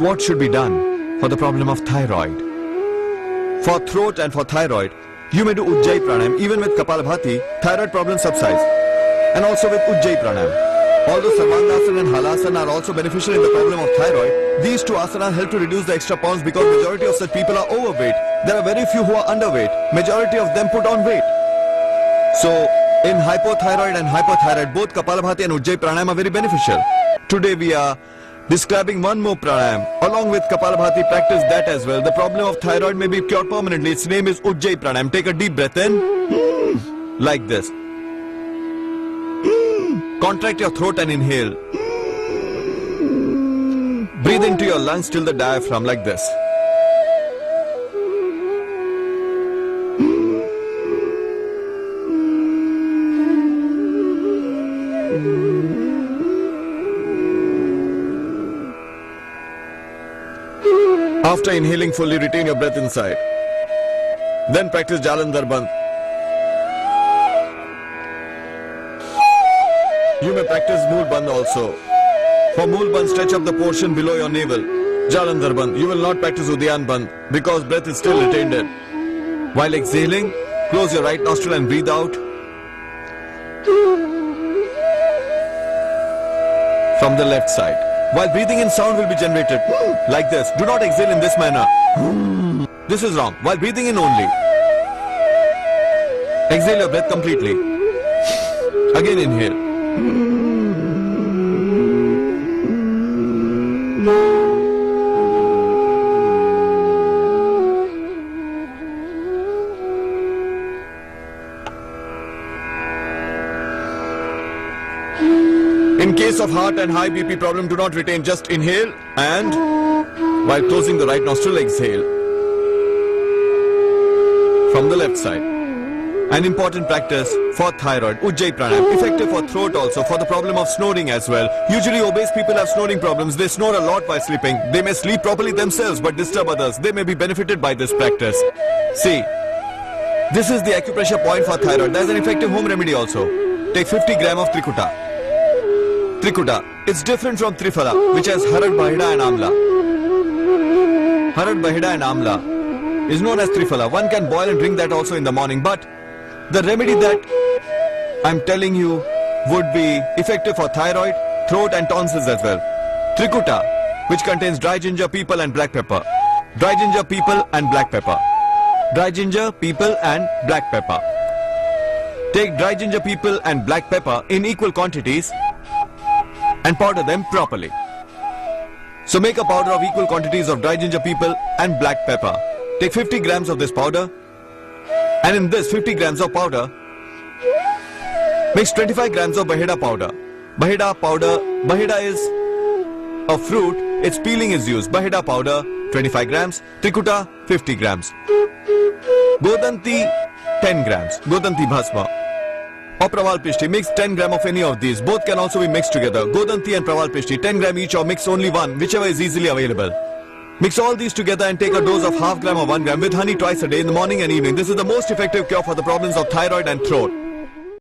What should be done for the problem of thyroid? For throat and for thyroid, you may do Ujjayi Pranayam. Even with Kapalabhati, thyroid problem subsides. And also with Ujjayi Pranayam. Although Sarvangasana and Halasana are also beneficial in the problem of thyroid, these two asanas help to reduce the extra pounds because majority of such people are overweight. There are very few who are underweight. Majority of them put on weight. So, in hypothyroid and hypothyroid, both Kapalabhati and Ujjayi Pranayam are very beneficial. Today we are describing one more pranayam. Along with Kapalabhati, practice that as well. The problem of thyroid may be cured permanently. Its name is Ujjayi Pranayam. Take a deep breath in, like this. Contract your throat and inhale. Breathe into your lungs till the diaphragm, like this. After inhaling fully, retain your breath inside. Then practice Jalandhar Bandh. You may practice Mool Bandh also. For Mool Bandh, stretch up the portion below your navel. Jalandhar Bandh. You will not practice Udyan Bandh because breath is still retained in. While exhaling, close your right nostril and breathe out from the left side. While breathing in, sound will be generated like this. Do not exhale in this manner. This is wrong. While breathing in only, exhale your breath completely. Again inhale. In case of heart and high BP problem, do not retain, just inhale and while closing the right nostril, exhale from the left side. An important practice for thyroid, Ujjayi Pranayam, effective for throat also, for the problem of snoring as well. Usually obese people have snoring problems. They snore a lot while sleeping. They may sleep properly themselves but disturb others. They may be benefited by this practice. See, this is the acupressure point for thyroid. There is an effective home remedy also. Take 50 gram of Trikuta. Trikuta, it's different from Triphala, which has Harad, Bahida and Amla. Harad, Bahida and Amla is known as Triphala. One can boil and drink that also in the morning, but the remedy that I'm telling you would be effective for thyroid, throat and tonsils as well. Trikuta, which contains dry ginger, people and black pepper. Dry ginger, people and black pepper. Dry ginger, people and black pepper. Take dry ginger, people and black pepper in equal quantities and powder them properly. So make a powder of equal quantities of dry ginger, people and black pepper. Take 50 grams of this powder, and in this 50 grams of powder, mix 25 grams of Bahida powder. Bahida powder, Bahida is a fruit, its peeling is used. Bahida powder 25 grams, Trikuta 50 grams. Godanti 10 grams, Godanti Bhasma. Or Praval Pishti, mix 10 gram of any of these. Both can also be mixed together. Godanti and Praval Pishti, 10 gram each or mix only one, whichever is easily available. Mix all these together and take a dose of half gram or 1 gram with honey twice a day in the morning and evening. This is the most effective cure for the problems of thyroid and throat.